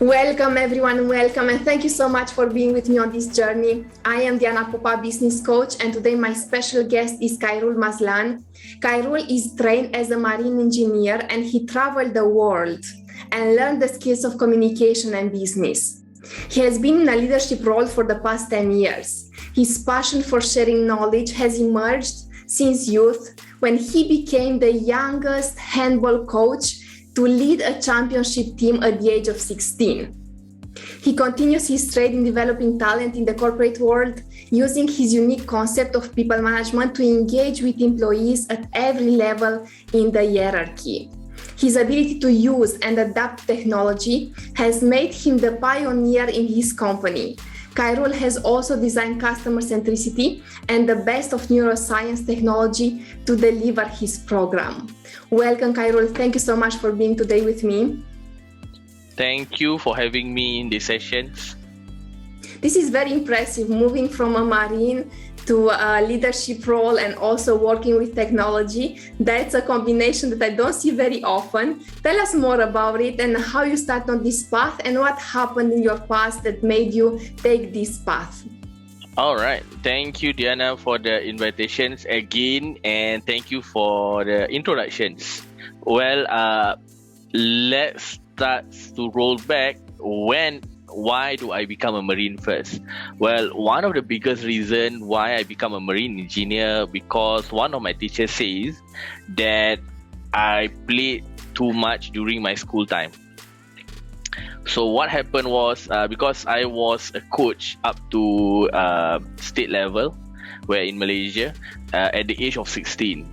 Welcome everyone, welcome, and thank you so much for being with me on this journey. I am Diana Popa, business coach, and today my special guest is Khairul Mazlan. Khairul is trained as a marine engineer and he traveled the world and learned the skills of communication and business. He has been in a leadership role for the past 10 years. His passion for sharing knowledge has emerged since youth when he became the youngest handball coach to lead a championship team at the age of 16. He continues his trade in developing talent in the corporate world, using his unique concept of people management to engage with employees at every level in the hierarchy. His ability to use and adapt technology has made him the pioneer in his company. Khairul has also designed Customer Centricity and the best of NeuroScience Technology to deliver his program. Welcome, Khairul. Thank you so much for being today with me. Thank you for having me in this sessions. This is very impressive, moving from a marine to a leadership role and also working with technology. That's a combination that I don't see very often. Tell us more about it and how you started on this path and what happened in your past that made you take this path. All right. Thank you, Diana, for the invitations again, and thank you for the introductions. Well, let's start to roll back. Why do I become a marine first? Well, one of the biggest reasons why I become a marine engineer, because one of my teachers says that I played too much during my school time. So what happened was, because I was a coach up to state level, where in Malaysia, at the age of 16.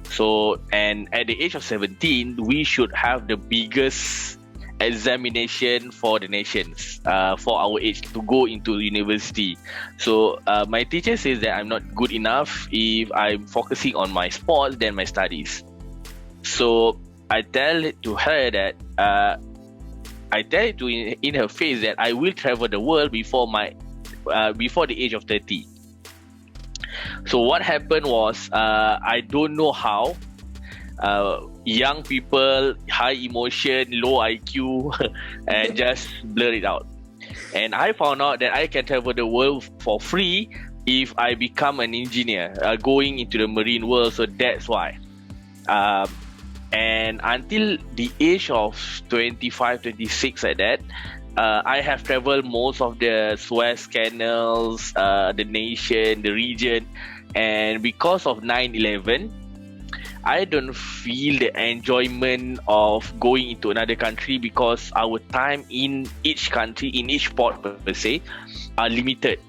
And at the age of 17, we should have the biggest examination for the nations for our age to go into university. So my teacher says that I'm not good enough if I'm focusing on my sports than my studies. So I tell to her that in her face that I will travel the world before the age of 30. So what happened was, I don't know how young people, high emotion, low IQ, and just blur it out. And I found out that I can travel the world for free if I become an engineer, going into the marine world. So that's why. And until the age of 25, 26 like that, I have traveled most of the Suez canals, the nation, the region. And because of 9/11, I don't feel the enjoyment of going into another country because our time in each country, in each port per se, are limited.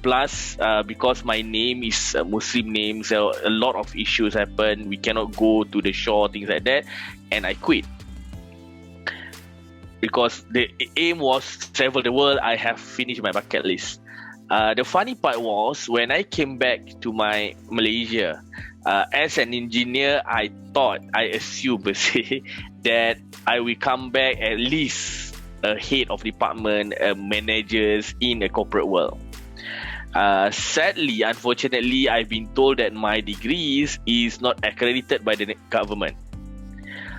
Plus, because my name is a Muslim name, so a lot of issues happen. We cannot go to the shore, things like that, and I quit. Because the aim was to travel the world, I have finished my bucket list. The funny part was, when I came back to my Malaysia, as an engineer, I assumed per se, that I will come back at least a head of department, managers in a corporate world. Sadly, unfortunately, I've been told that my degrees is not accredited by the government.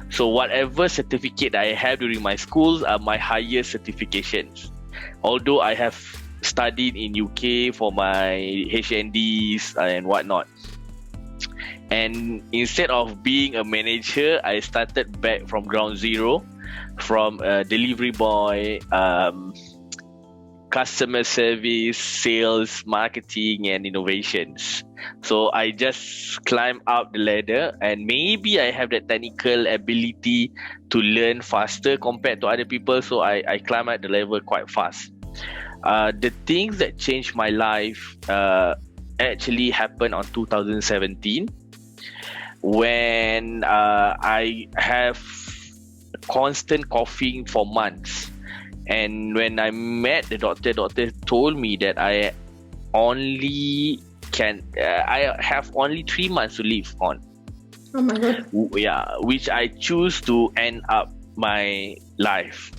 So whatever certificate I have during my schools are my highest certifications. Although I have studied in UK for my HNDs and whatnot. And instead of being a manager, I started back from ground zero, from a delivery boy, customer service, sales, marketing, and innovations. So I just climbed up the ladder, and maybe I have that technical ability to learn faster compared to other people. So I climbed up the level quite fast. The things that changed my life actually happened on 2017, when I have constant coughing for months. And when I met the doctor told me that I have only 3 months to live on. Oh my God. Yeah, which I choose to end up my life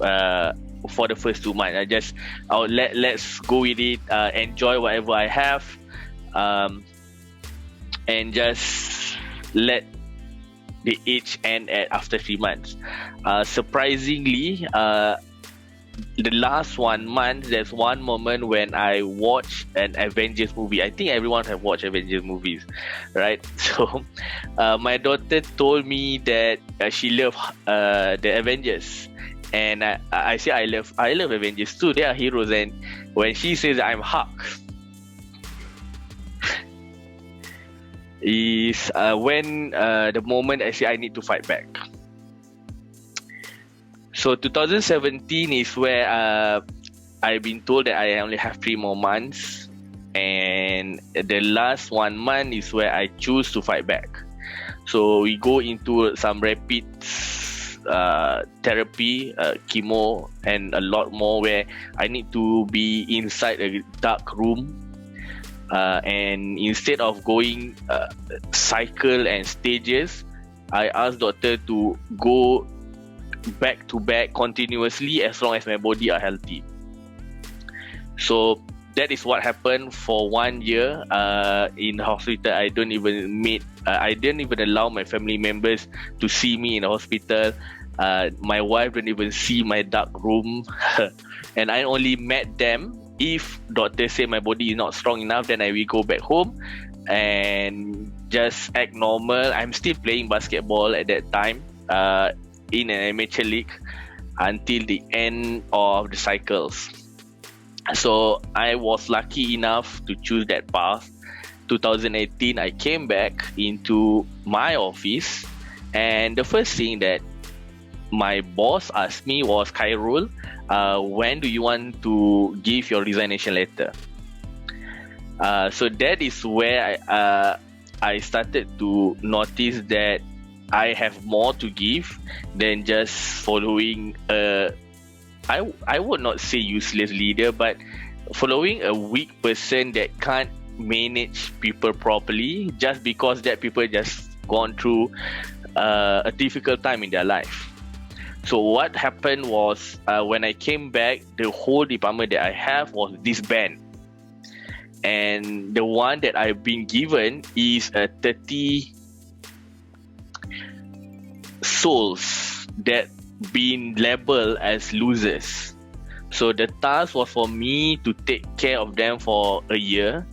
for the first 2 months. Let's go with it, enjoy whatever I have, and just let the age end after 3 months. Surprisingly, the last 1 month, there's one moment when I watched an Avengers movie. I think everyone have watched Avengers movies, right? So my daughter told me that she loved the Avengers, and I say I love Avengers too. They are heroes. And when she says I'm Hulk, is when the moment I say I need to fight back. So 2017 is where I've been told that I only have 3 more months, and the last 1 month is where I choose to fight back. So we go into some rapid therapy, chemo, and a lot more, where I need to be inside a dark room, and instead of going cycle and stages, I asked doctor to go back to back continuously as long as my body are healthy. So that is what happened for 1 year in the hospital. I didn't even allow my family members to see me in the hospital. My wife didn't even see my dark room, and I only met them if doctor say my body is not strong enough. Then I will go back home and just act normal. I'm still playing basketball at that time in an amateur league until the end of the cycles. So I was lucky enough to choose that path. 2018, I came back into my office, and the first thing that my boss asked me was, Khairul, when do you want to give your resignation letter? So that is where I started to notice that I have more to give than just following I would not say useless leader, but following a weak person that can't manage people properly just because that people just gone through a difficult time in their life. So what happened was when I came back, the whole department that I have was disbanded. And the one that I've been given is 30 souls that been labeled as losers. So the task was for me to take care of them for a year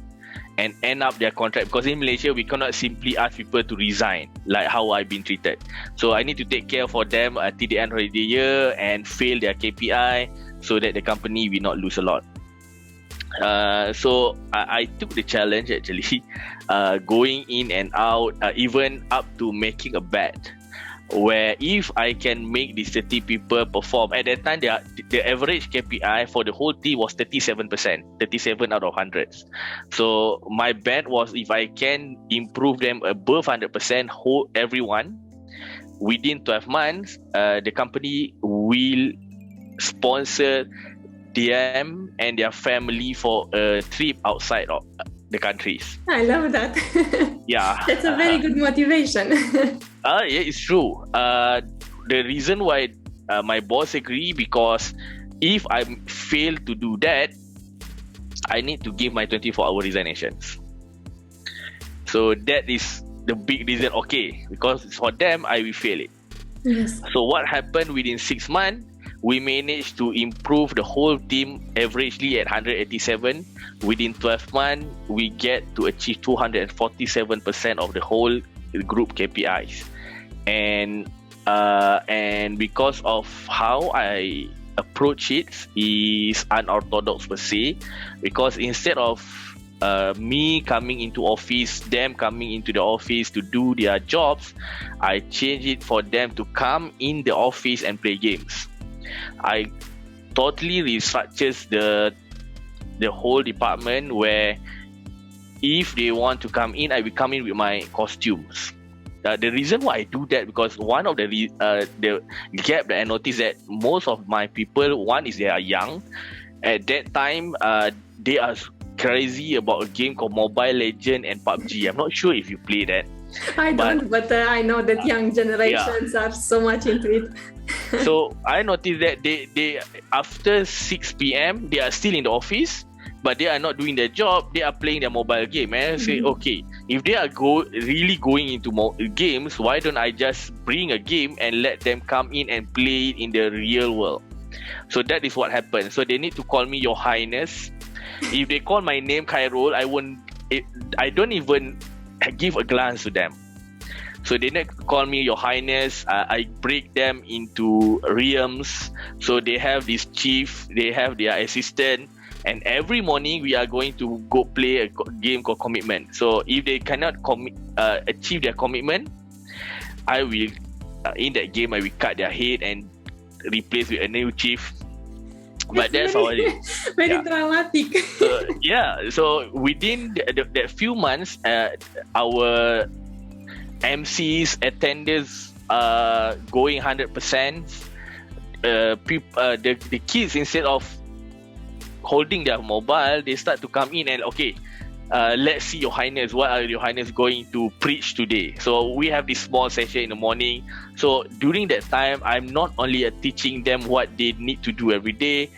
and end up their contract, because in Malaysia we cannot simply ask people to resign like how I've been treated. So I need to take care for them until the end of the year and fail their KPI so that the company will not lose a lot. So I took the challenge actually, going in and out, even up to making a bet, where if I can make these 30 people perform. At that time, the average KPI for the whole team was 37%, 37 out of 100. So my bet was, if I can improve them above 100%, everyone, within 12 months, the company will sponsor them and their family for a trip outside of the countries. I love that. Yeah. That's a very good motivation. Yeah, it's true. The reason why my boss agree, because if I fail to do that, I need to give my 24-hour resignations. So that is the big reason. Okay, because for them, I will fail it. Yes. So what happened within 6 months? We managed to improve the whole team averagely at 187. Within 12 months, we get to achieve 247% of the whole group KPIs. And because of how I approach it is unorthodox per se, because instead of me coming into office, them coming into the office to do their jobs, I change it for them to come in the office and play games. I totally restructures the whole department, where if they want to come in, I will come in with my costumes. The reason why I do that, because one of the gap that I noticed, that most of my people, one is they are young. At that time, they are crazy about a game called Mobile Legend and PUBG. I'm not sure if you play that. I don't, but I know that young generations are so much into it. So I noticed that they after 6 p.m. they are still in the office, but they are not doing their job. They are playing their mobile game. And I say, okay, if they are really going into games, why don't I just bring a game and let them come in and play it in the real world? So that is what happened. So they need to call me Your Highness. If they call my name Khairul, I don't even give a glance to them. So they need to call me Your Highness. I break them into realms. So they have this chief, they have their assistant, and every morning we are going to go play a game called Commitment. So if they cannot achieve their commitment, I will in that game I will cut their head and replace with a new chief. But that's how it is. Very dramatic. So within that few months, our MCs, attenders going 100%. The kids, instead of holding their mobile, they start to come in and let's see Your Highness, what are Your Highness going to preach today? So we have this small session in the morning. So during that time, I'm not only teaching them what they need to do every day.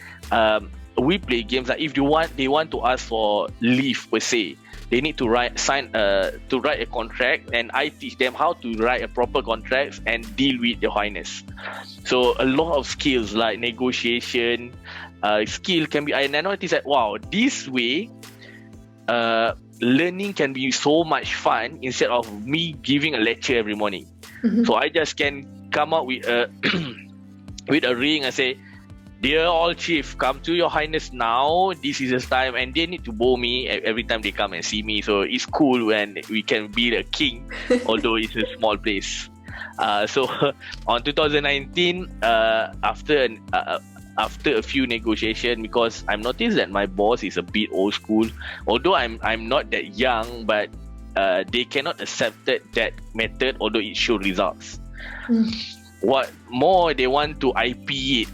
We play games like if they want to ask for leave per se, they need to write a contract, and I teach them how to write a proper contract and deal with Your Highness. So a lot of skills like negotiation, skill can be. And I noticed that this way, learning can be so much fun instead of me giving a lecture every morning. Mm-hmm. So I just can come up with a with a ring and say, "Dear all chief, come to Your Highness now. This is the time," and they need to bow me every time they come and see me. So it's cool when we can be the king, although it's a small place. So on 2019, after a few negotiations, because I'm noticed that my boss is a bit old school. Although I'm not that young, but they cannot accept that method, although it shows results. What more, they want to IP it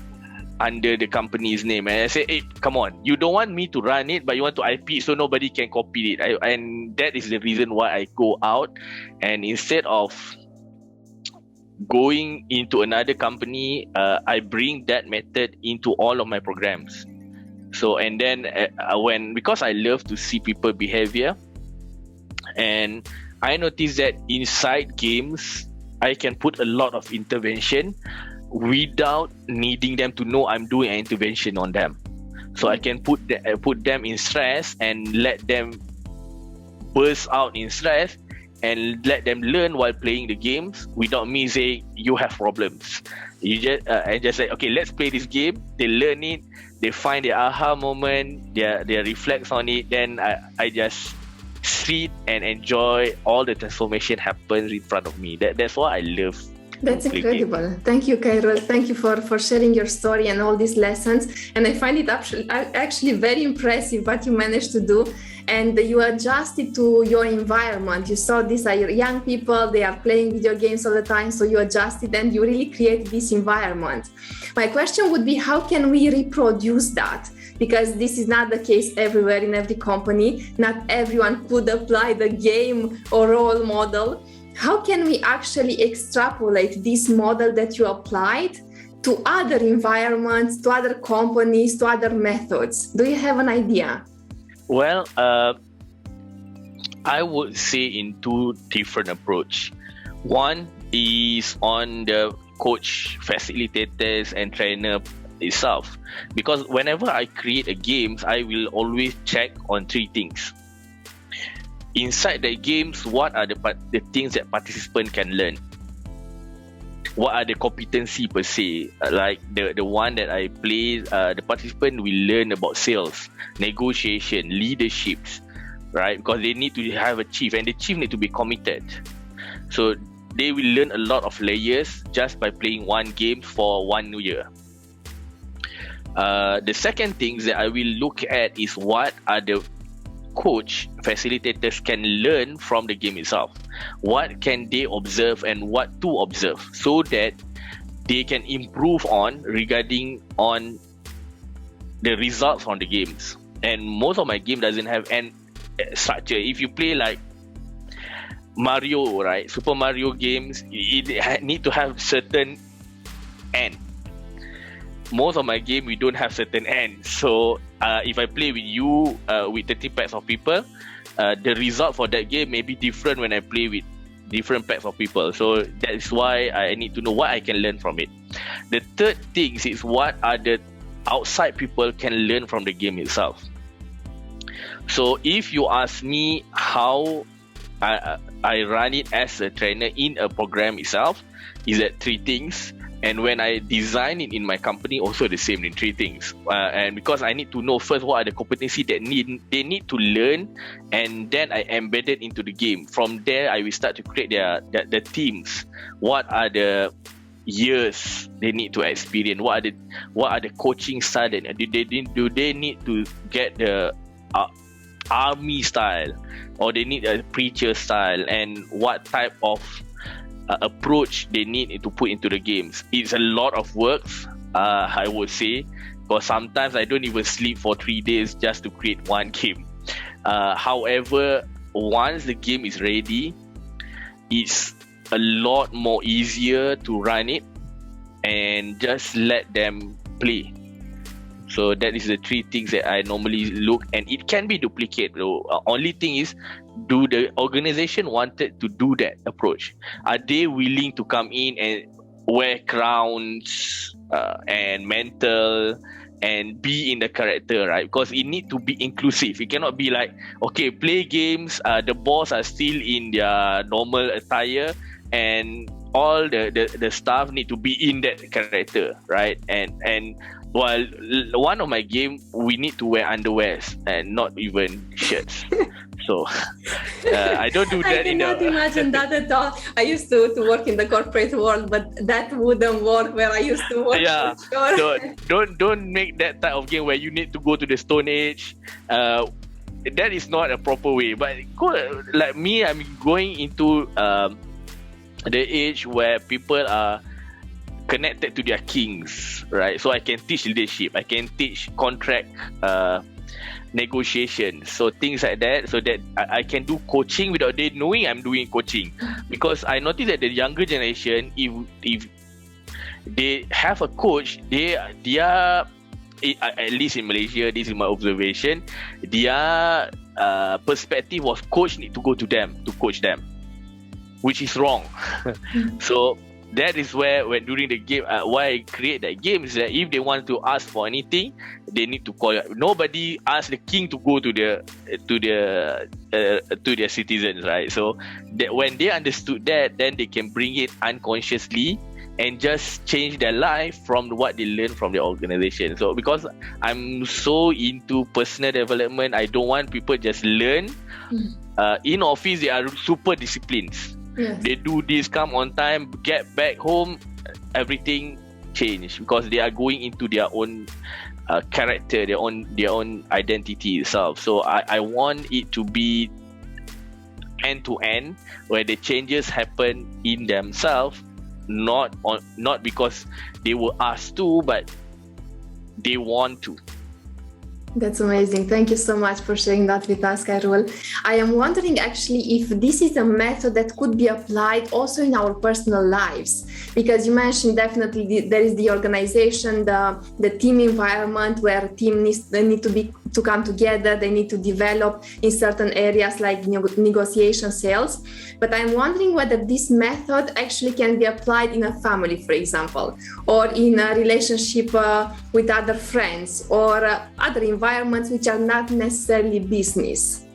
under the company's name, and I say, hey, come on, you don't want me to run it, but you want to IP it so nobody can copy it. And that is the reason why I go out, and instead of going into another company, I bring that method into all of my programs. So, and then because I love to see people behavior, and I noticed that inside games, I can put a lot of intervention without needing them to know I'm doing an intervention on them. So I can put them in stress and let them burst out in stress, and let them learn while playing the games without me saying you have problems. You just say, okay, let's play this game. They learn it, they find their aha moment, their reflects on it. Then I just sit and enjoy all the transformation happens in front of me. That's what I love. That's incredible. Thank you, Khairul. Thank you for sharing your story and all these lessons. And I find it actually very impressive what you managed to do. And you adjusted to your environment. You saw these are young people, they are playing video games all the time. So you adjusted and you really created this environment. My question would be, how can we reproduce that? Because this is not the case everywhere in every company. Not everyone could apply the game or role model. How can we actually extrapolate this model that you applied to other environments, to other companies, to other methods? Do you have an idea? Well, I would say in two different approach. One is on the coach, facilitators, and trainer itself. Because whenever I create a games, I will always check on three things. Inside the games, what are the things that participant can learn? What are the competency per se? Like the one that I play, the participant will learn about sales, negotiation, leaderships, right? Because they need to have a chief, and the chief need to be committed. So they will learn a lot of layers just by playing one game for 1 year. The second things that I will look at is what are the coach, facilitators can learn from the game itself. What can they observe and what to observe, so that they can improve regarding on the results on the games. And most of my game doesn't have an structure. If you play like Mario, right, Super Mario games, it need to have certain end. Most of my game, we don't have certain ends. So if I play with you with 30 packs of people, the result for that game may be different when I play with different packs of people. So that's why I need to know what I can learn from it. The third thing is what are the outside people can learn from the game itself. So if you ask me how I run it as a trainer in a program itself, is that three things. And when I design it in my company, also the same in three things. And because I need to know first what are the competencies that they need to learn, and then I embed it into the game. From there, I will start to create the teams. What are the years they need to experience? What are the coaching style? Do they need to get the army style, or they need a preacher style? And what type of approach they need to put into the games? It's a lot of work, I would say, because sometimes I don't even sleep for 3 days just to create one game. However, once the game is ready, it's a lot more easier to run it and just let them play. So that is the three things that I normally look, and it can be duplicated. The only thing is, do the organization wanted to do that approach? Are they willing to come in and wear crowns and mantle and be in the character, right? Because it need to be inclusive. It cannot be like, okay, play games, the boss are still in their normal attire, and all the staff need to be in that character, right? And while one of my game, we need to wear underwears and not even shirts. So I don't do that. I cannot imagine that at all. I used to work in the corporate world, but that wouldn't work where I used to work. Yeah. Sure. So don't make that type of game where you need to go to the Stone Age. That is not a proper way. But like me, I'm going into the age where people are connected to their kings, right? So I can teach leadership, I can teach contract negotiation, so things like that, so that I can do coaching without they knowing I'm doing coaching. Because I noticed that the younger generation, if they have a coach, they are at least in Malaysia, this is my observation, their perspective was coach need to go to them to coach them, which is wrong. So that is where, when during the game, why I create that game is that if they want to ask for anything, they need to call. Nobody asks the king to go to their citizens, right? So that when they understood that, then they can bring it unconsciously and just change their life from what they learn from the organization. So because I'm so into personal development, I don't want people just learn. In office, they are super disciplined. Yes. They do this, come on time, get back home, everything change, because they are going into their own character, their own identity itself. So I want it to be end to end, where the changes happen in themselves, not because they were asked to, but they want to. That's amazing. Thank you so much for sharing that with us, Khairul. I am wondering actually if this is a method that could be applied also in our personal lives, because you mentioned definitely there is the organization, the team environment where team need to come together, they need to develop in certain areas like negotiation, sales. But I'm wondering whether this method actually can be applied in a family, for example, or in a relationship with other friends, or other environments which are not necessarily business.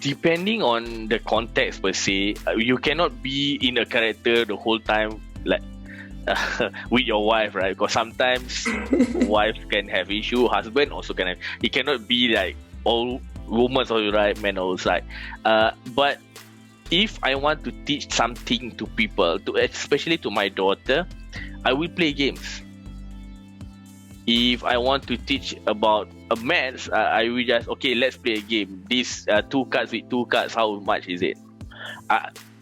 Depending on the context per se, you cannot be in a character the whole time, like with your wife, right? Because sometimes wife can have issue, husband also can have. It cannot be like all women are right, men are right. But if I want to teach something to people, especially to my daughter, I will play games. If I want to teach about a maths, I will just, okay, let's play a game. This 2 cards with 2 cards, how much is it?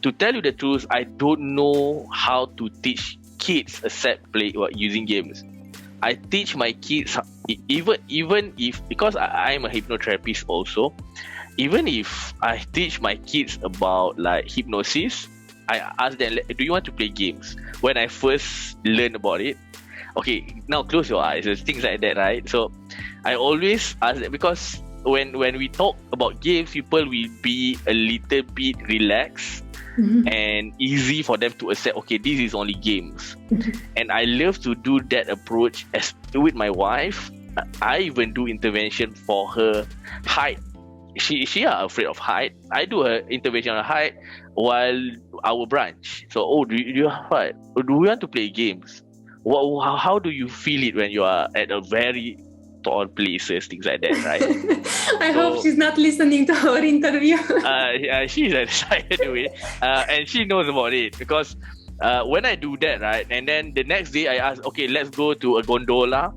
To tell you the truth, I don't know how to teach kids except using games. I teach my kids, even if, because I'm a hypnotherapist also, even if I teach my kids about like hypnosis, I ask them, do you want to play games? When I first learned about it, okay, now close your eyes, things like that, right? So I always ask them, because when we talk about games, people will be a little bit relaxed and easy for them to accept, okay, this is only games. And I love to do that approach as with my wife. I even do intervention for her height. She are afraid of height. I do her intervention on height while our branch. So, do you have height? Do we want to play games? How do you feel it when you are at a very tall places, things like that, right? I hope she's not listening to our interview. She's at the side anyway, and she knows about it because when I do that, right, and then the next day I ask, okay, let's go to a gondola.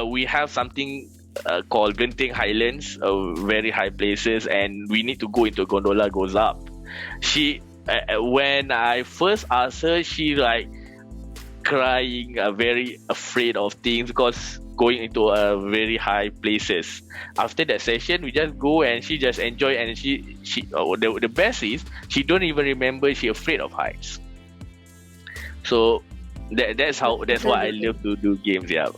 We have something called Genting Highlands, very high places, and we need to go into a gondola, goes up. She, when I first asked her, she like crying, very afraid of things because going into very high places. After that session, we just go and she just enjoy, and the best is she don't even remember she afraid of heights. So that's why I love to do games. Yeah.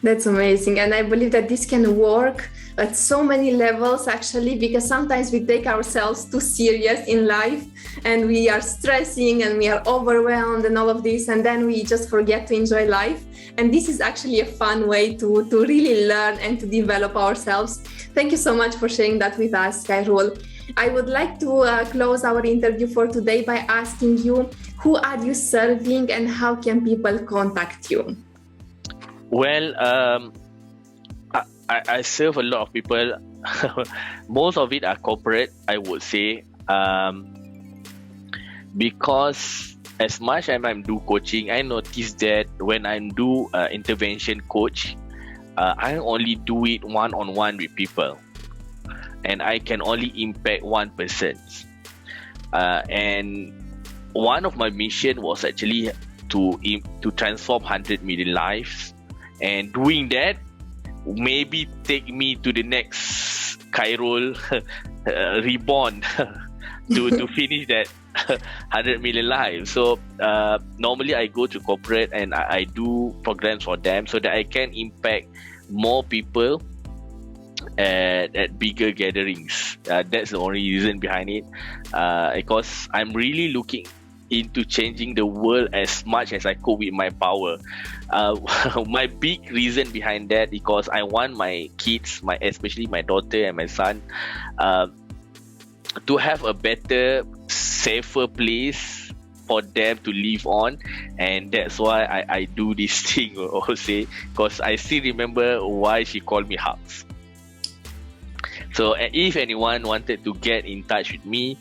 That's amazing. And I believe that this can work at so many levels actually, because sometimes we take ourselves too serious in life and we are stressing and we are overwhelmed and all of this, and then we just forget to enjoy life. And this is actually a fun way to really learn and to develop ourselves. Thank you so much for sharing that with us, Khairul. I would like to close our interview for today by asking you, who are you serving and how can people contact you? Well, I serve a lot of people. Most of it are corporate, I would say, because as much as I do coaching, I notice that when I do intervention coach, I only do it one-on-one with people, and I can only impact one person. And one of my mission was actually to transform 100 million lives. And doing that, maybe take me to the next Khairul reborn to finish that 100 million lives. So normally I go to corporate and I do programs for them so that I can impact more people at bigger gatherings. That's the only reason behind it, because I'm really looking into changing the world as much as I could with my power. My big reason behind that, because I want my kids, especially my daughter and my son, to have a better, safer place for them to live on. And that's why I do this thing, also, because I still remember why she called me Hugs. So if anyone wanted to get in touch with me,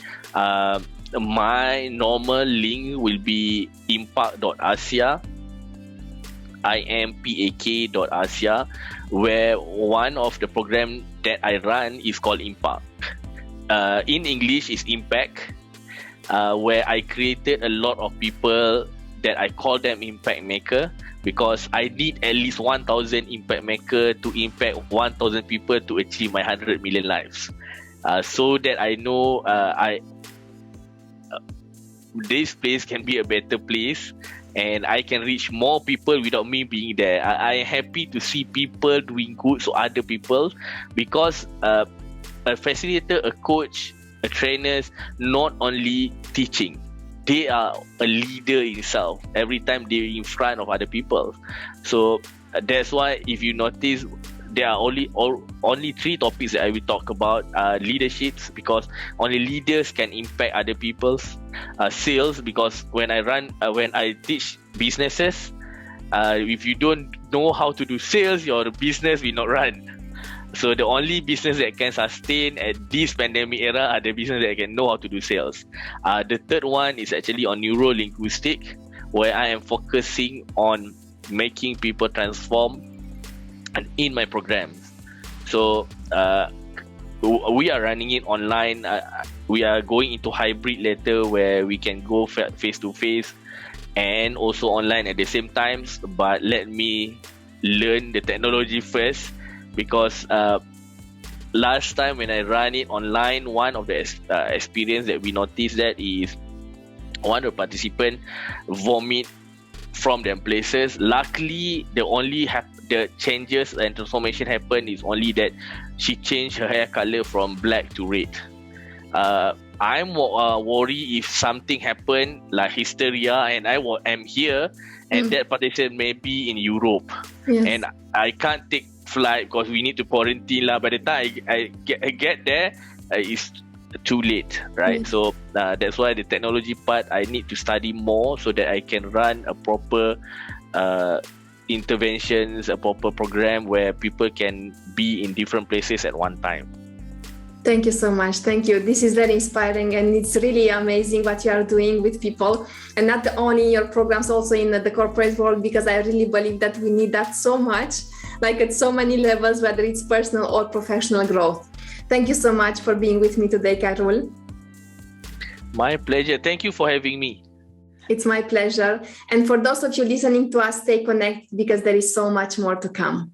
my normal link will be impact.asia, impak.asia, where one of the program that I run is called Impact. In English is Impact, where I created a lot of people that I call them Impact Maker, because I need at least 1,000 Impact Maker to impact 1,000 people to achieve my 100 million lives. So that I know this place can be a better place and I can reach more people without me being there. I am happy to see people doing good to other people, because a facilitator, a coach, a trainer, not only teaching, they are a leader itself every time they're in front of other people. So that's why if you notice, there are only 3 topics that I will talk about. Leaderships, because only leaders can impact other people's. Sales, because when I teach businesses, if you don't know how to do sales, your business will not run. So the only business that can sustain at this pandemic era are the business that can know how to do sales. The third one is actually on neuro-linguistic, where I am focusing on making people transform and in my programs. So we are running it online. We are going into hybrid later, where we can go face to face and also online at the same time. But let me learn the technology first, because last time when I ran it online, one of the experience that we noticed that is one of the participants vomit from them places. Luckily, the changes and transformation happened is only that she changed her hair color from black to red. I'm worried if something happened like hysteria and I am here and that participant may be in Europe. Yes. And I can't take flight because we need to quarantine lah. By the time I get there, it's too late, right? So that's why the technology part I need to study more so that I can run a proper interventions, a proper program where people can be in different places at one time. Thank you so much. Thank you. This is very inspiring, and it's really amazing what you are doing with people, and not only in your programs, also in the corporate world, because I really believe that we need that so much, like at so many levels, whether it's personal or professional growth. Thank you so much for being with me today, Khairul. My pleasure. Thank you for having me. It's my pleasure. And for those of you listening to us, stay connected because there is so much more to come.